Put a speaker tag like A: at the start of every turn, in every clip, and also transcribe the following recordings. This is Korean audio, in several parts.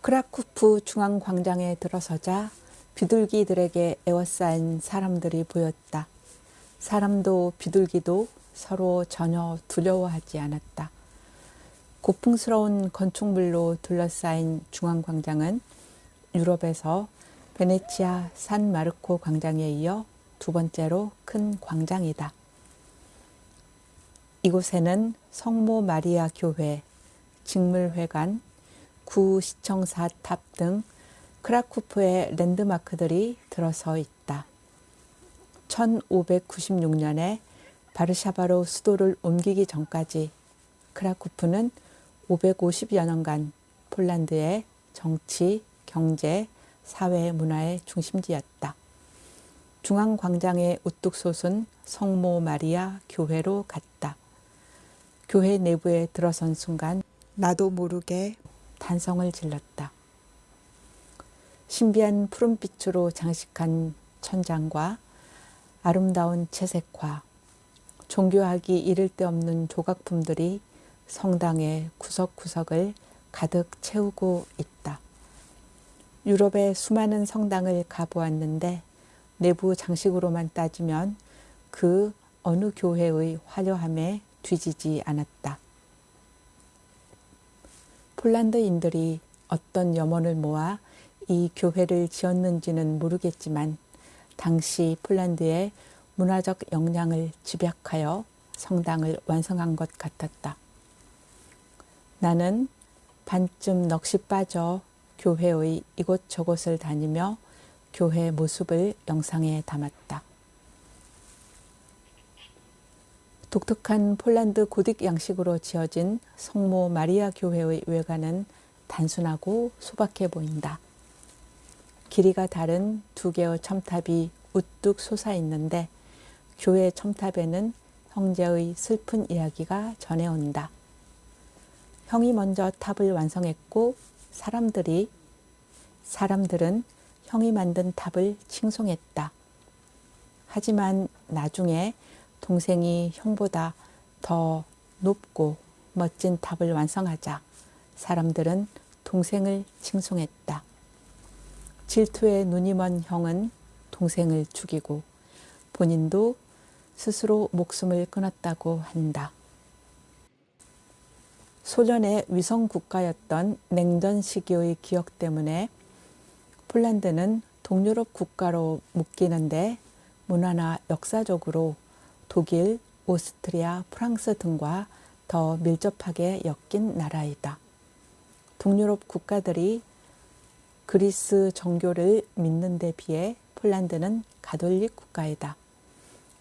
A: 크라쿠프 중앙광장에 들어서자 비둘기들에게 에워싸인 사람들이 보였다. 사람도 비둘기도 서로 전혀 두려워하지 않았다. 고풍스러운 건축물로 둘러싸인 중앙광장은 유럽에서 베네치아 산 마르코 광장에 이어 두 번째로 큰 광장이다. 이곳에는 성모 마리아 교회, 직물회관, 구시청사 탑 등 크라쿠프의 랜드마크들이 들어서 있다. 1596년에 바르샤바로 수도를 옮기기 전까지 크라쿠프는 550여 년간 폴란드의 정치, 경제, 사회, 문화의 중심지였다. 중앙광장에 우뚝 솟은 성모 마리아 교회로 갔다. 교회 내부에 들어선 순간 나도 모르게 단성을 질렀다. 신비한 푸른빛으로 장식한 천장과 아름다운 채색화, 종교하기 이를 데 없는 조각품들이 성당의 구석구석을 가득 채우고 있다. 유럽의 수많은 성당을 가보았는데 내부 장식으로만 따지면 그 어느 교회의 화려함에 뒤지지 않았다. 폴란드인들이 어떤 염원을 모아 이 교회를 지었는지는 모르겠지만 당시 폴란드의 문화적 역량을 집약하여 성당을 완성한 것 같았다. 나는 반쯤 넋이 빠져 교회의 이곳저곳을 다니며 교회 모습을 영상에 담았다. 독특한 폴란드 고딕 양식으로 지어진 성모 마리아 교회의 외관은 단순하고 소박해 보인다. 길이가 다른 두 개의 첨탑이 우뚝 솟아 있는데 교회 첨탑에는 형제의 슬픈 이야기가 전해온다. 형이 먼저 탑을 완성했고 사람들은 형이 만든 탑을 칭송했다. 하지만 나중에 동생이 형보다 더 높고 멋진 탑을 완성하자 사람들은 동생을 칭송했다. 질투에 눈이 먼 형은 동생을 죽이고 본인도 스스로 목숨을 끊었다고 한다. 소련의 위성 국가였던 냉전 시기의 기억 때문에 폴란드는 동유럽 국가로 묶이는데 문화나 역사적으로 독일, 오스트리아, 프랑스 등과 더 밀접하게 엮인 나라이다. 동유럽 국가들이 그리스 정교를 믿는 데 비해 폴란드는 가톨릭 국가이다.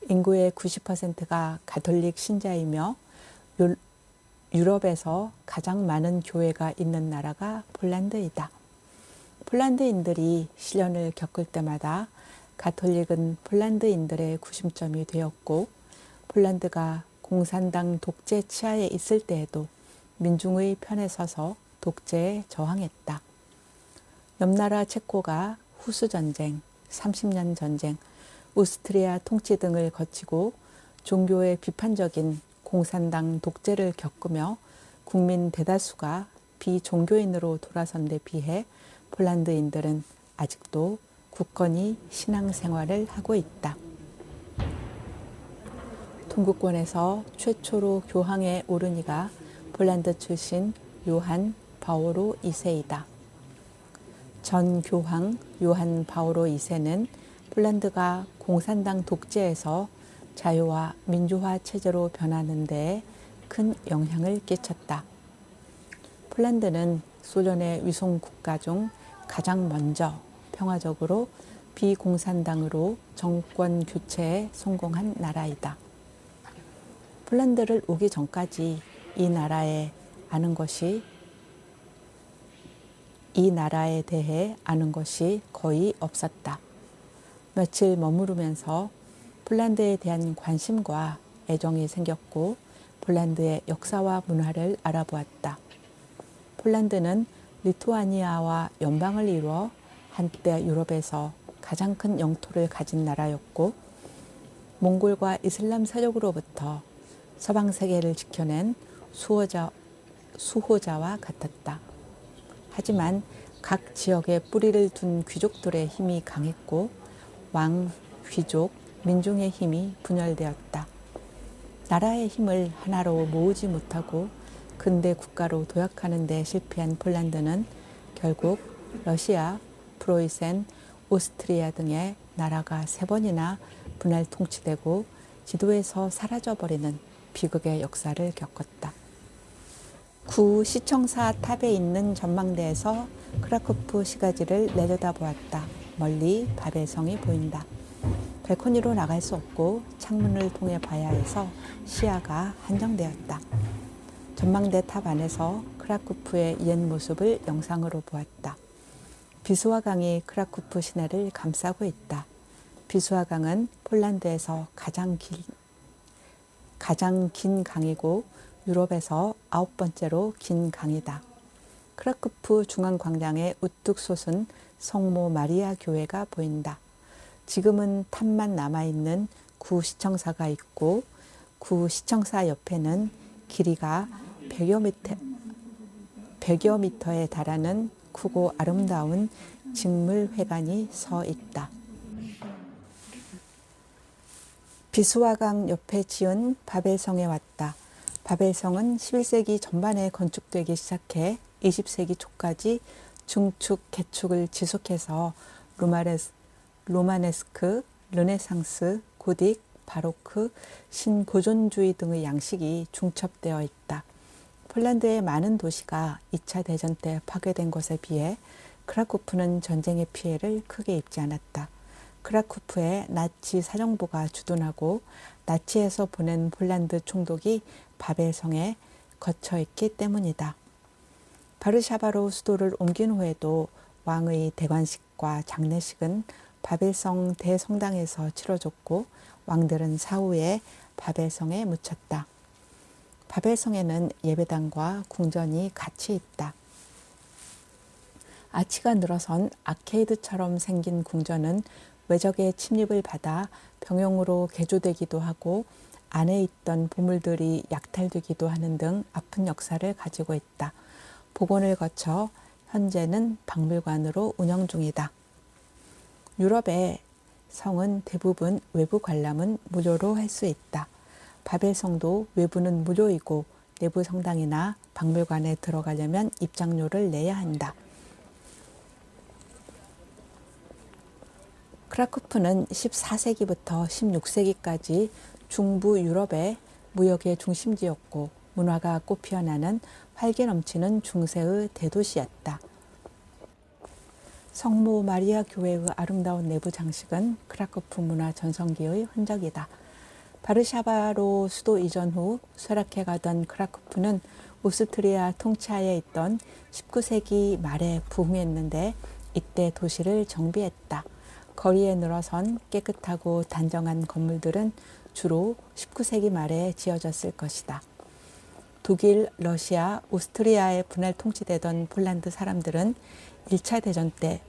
A: 인구의 90%가 가톨릭 신자이며 유럽에서 가장 많은 교회가 있는 나라가 폴란드이다. 폴란드인들이 시련을 겪을 때마다 가톨릭은 폴란드인들의 구심점이 되었고 폴란드가 공산당 독재 치하에 있을 때에도 민중의 편에 서서 독재에 저항했다. 옆나라 체코가 후수전쟁, 30년 전쟁, 오스트리아 통치 등을 거치고 종교에 비판적인 공산당 독재를 겪으며 국민 대다수가 비종교인으로 돌아선 데 비해 폴란드인들은 아직도 굳건히 신앙생활을 하고 있다. 동구권에서 최초로 교황에 오른 이가 폴란드 출신 요한 바오로 2세이다. 전 교황 요한 바오로 2세는 폴란드가 공산당 독재에서 자유와 민주화 체제로 변하는 데 큰 영향을 끼쳤다. 폴란드는 소련의 위성 국가 중 가장 먼저 평화적으로 비공산당으로 정권 교체에 성공한 나라이다. 폴란드를 오기 전까지 이 나라에 대해 아는 것이 거의 없었다. 며칠 머무르면서 폴란드에 대한 관심과 애정이 생겼고 폴란드의 역사와 문화를 알아보았다. 폴란드는 리투아니아와 연방을 이루어 한때 유럽에서 가장 큰 영토를 가진 나라였고 몽골과 이슬람 세력으로부터 서방 세계를 지켜낸 수호자와 같았다. 하지만 각 지역에 뿌리를 둔 귀족들의 힘이 강했고 왕, 귀족, 민중의 힘이 분열되었다. 나라의 힘을 하나로 모으지 못하고 근대 국가로 도약하는 데 실패한 폴란드는 결국 러시아, 프로이센, 오스트리아 등의 나라가 3번이나 분할 통치되고 지도에서 사라져버리는 비극의 역사를 겪었다. 구 시청사 탑에 있는 전망대에서 크라쿠프 시가지를 내려다보았다. 멀리 바벨성이 보인다. 발코니로 나갈 수 없고 창문을 통해 봐야 해서 시야가 한정되었다. 전망대 탑 안에서 크라쿠프의 옛 모습을 영상으로 보았다. 비스와 강이 크라쿠프 시내를 감싸고 있다. 비스와 강은 폴란드에서 가장 긴 강이고 유럽에서 9번째로 긴 강이다. 크라쿠프 중앙광장에 우뚝 솟은 성모 마리아 교회가 보인다. 지금은 탑만 남아있는 구시청사가 있고 구시청사 옆에는 길이가 100여 미터에 달하는 크고 아름다운 직물회관이 서 있다. 비스와강 옆에 지은 바벨성에 왔다. 바벨성은 11세기 전반에 건축되기 시작해 20세기 초까지 중축, 개축을 지속해서 로마네스크, 르네상스, 고딕, 바로크, 신고전주의 등의 양식이 중첩되어 있다. 폴란드의 많은 도시가 2차 대전 때 파괴된 것에 비해 크라쿠프는 전쟁의 피해를 크게 입지 않았다. 크라쿠프의 나치 사령부가 주둔하고 나치에서 보낸 폴란드 총독이 바벨성에 거쳐 있기 때문이다. 바르샤바로 수도를 옮긴 후에도 왕의 대관식과 장례식은 바벨성 대성당에서 치러졌고 왕들은 사후에 바벨성에 묻혔다. 바벨성에는 예배당과 궁전이 같이 있다. 아치가 늘어선 아케이드처럼 생긴 궁전은 외적의 침입을 받아 병용으로 개조되기도 하고 안에 있던 보물들이 약탈되기도 하는 등 아픈 역사를 가지고 있다. 복원을 거쳐 현재는 박물관으로 운영 중이다. 유럽의 성은 대부분 외부 관람은 무료로 할 수 있다. 바벨성도 외부는 무료이고 내부 성당이나 박물관에 들어가려면 입장료를 내야 한다. 크라쿠프는 14세기부터 16세기까지 중부 유럽의 무역의 중심지였고 문화가 꽃피어나는 활기 넘치는 중세의 대도시였다. 성모 마리아 교회의 아름다운 내부 장식은 크라쿠프 문화 전성기의 흔적이다. 바르샤바로 수도 이전 후 쇠락해 가던 크라쿠프는 오스트리아 통치하에 있던 19세기 말에 부흥했는데 이때 도시를 정비했다. 거리에 늘어선 깨끗하고 단정한 건물들은 주로 19세기 말에 지어졌을 것이다. 독일, 러시아, 오스트리아에 분할 통치되던 폴란드 사람들은 1차 대전 때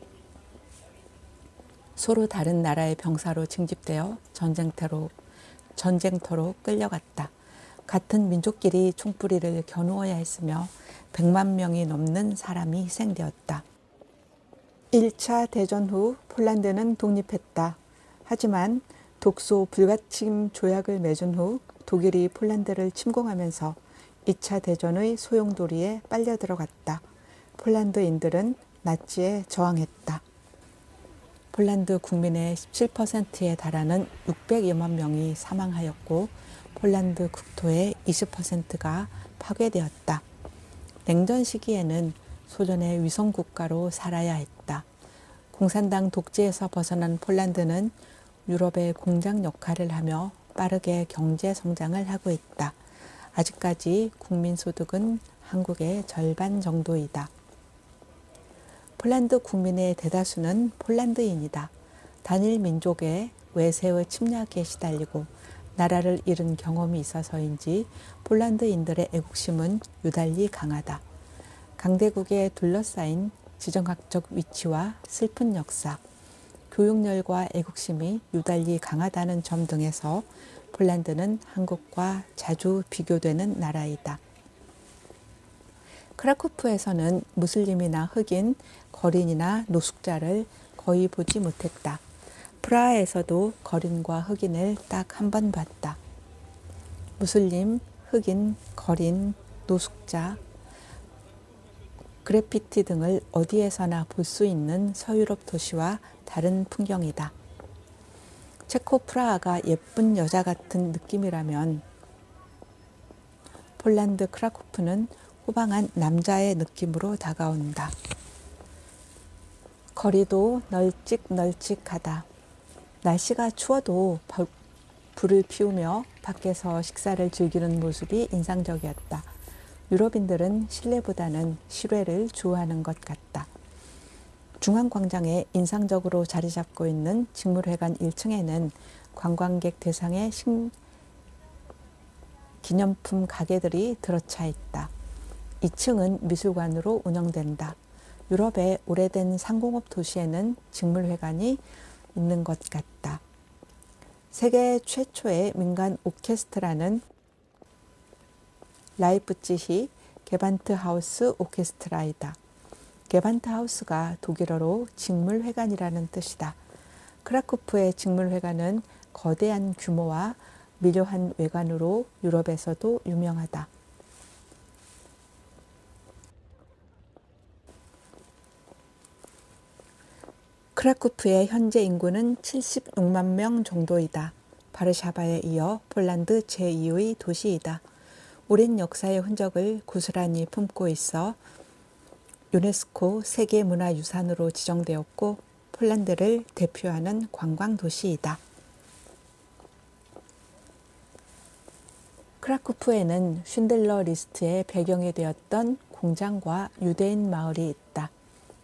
A: 서로 다른 나라의 병사로 징집되어 전쟁터로 끌려갔다. 같은 민족끼리 총뿌리를 겨누어야 했으며 100만 명이 넘는 사람이 희생되었다. 1차 대전 후 폴란드는 독립했다. 하지만 독소 불가침 조약을 맺은 후 독일이 폴란드를 침공하면서 2차 대전의 소용돌이에 빨려 들어갔다. 폴란드인들은 나치에 저항했다. 폴란드 국민의 17%에 달하는 600여만 명이 사망하였고 폴란드 국토의 20%가 파괴되었다. 냉전 시기에는 소련의 위성국가로 살아야 했다. 공산당 독재에서 벗어난 폴란드는 유럽의 공장 역할을 하며 빠르게 경제 성장을 하고 있다. 아직까지 국민소득은 한국의 절반 정도이다. 폴란드 국민의 대다수는 폴란드인이다. 단일 민족의 외세의 침략에 시달리고 나라를 잃은 경험이 있어서인지 폴란드인들의 애국심은 유달리 강하다. 강대국에 둘러싸인 지정학적 위치와 슬픈 역사, 교육열과 애국심이 유달리 강하다는 점 등에서 폴란드는 한국과 자주 비교되는 나라이다. 크라쿠프에서는 무슬림이나 흑인, 거린이나 노숙자를 거의 보지 못했다. 프라하에서도 거린과 흑인을 딱 한 번 봤다. 무슬림, 흑인, 거린, 노숙자, 그래피티 등을 어디에서나 볼 수 있는 서유럽 도시와 다른 풍경이다. 체코 프라하가 예쁜 여자 같은 느낌이라면 폴란드 크라쿠프는 호방한 남자의 느낌으로 다가온다. 거리도 널찍널찍하다. 날씨가 추워도 불을 피우며 밖에서 식사를 즐기는 모습이 인상적이었다. 유럽인들은 실내보다는 실외를 좋아하는 것 같다. 중앙광장에 인상적으로 자리 잡고 있는 직물회관 1층에는 관광객 대상의 기념품 가게들이 들어차 있다. 2층은 미술관으로 운영된다. 유럽의 오래된 상공업 도시에는 직물회관이 있는 것 같다. 세계 최초의 민간 오케스트라는 라이프치히 게반트하우스 오케스트라이다. 게반트하우스가 독일어로 직물회관이라는 뜻이다. 크라쿠프의 직물회관은 거대한 규모와 미려한 외관으로 유럽에서도 유명하다. 크라쿠프의 현재 인구는 76만 명 정도이다. 바르샤바에 이어 폴란드 제2의 도시이다. 오랜 역사의 흔적을 고스란히 품고 있어 유네스코 세계문화유산으로 지정되었고 폴란드를 대표하는 관광도시이다. 크라쿠프에는 쉰들러 리스트의 배경이 되었던 공장과 유대인 마을이 있다.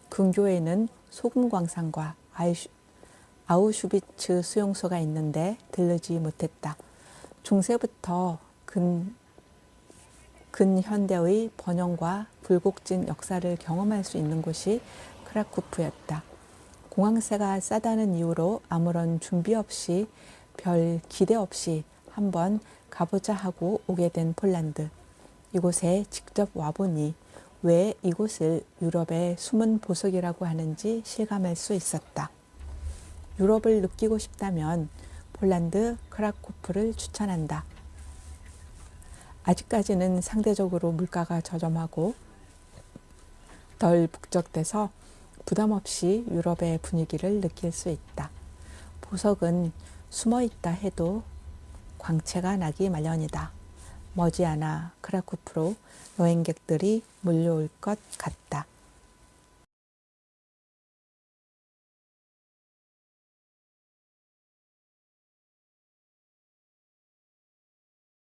A: 근교에는 소금광산과 아우슈비츠 수용소가 있는데 들르지 못했다. 중세부터 근현대의 번영과 불곡진 역사를 경험할 수 있는 곳이 크라쿠프였다. 공항세가 싸다는 이유로 아무런 준비 없이 별 기대 없이 한번 가보자 하고 오게 된 폴란드. 이곳에 직접 와보니 왜 이곳을 유럽의 숨은 보석이라고 하는지 실감할 수 있었다. 유럽을 느끼고 싶다면 폴란드 크라쿠프를 추천한다. 아직까지는 상대적으로 물가가 저렴하고 덜 북적대서 부담 없이 유럽의 분위기를 느낄 수 있다. 보석은 숨어있다 해도 광채가 나기 마련이다. 머지않아 크라쿠프로 여행객들이 몰려올 것 같다.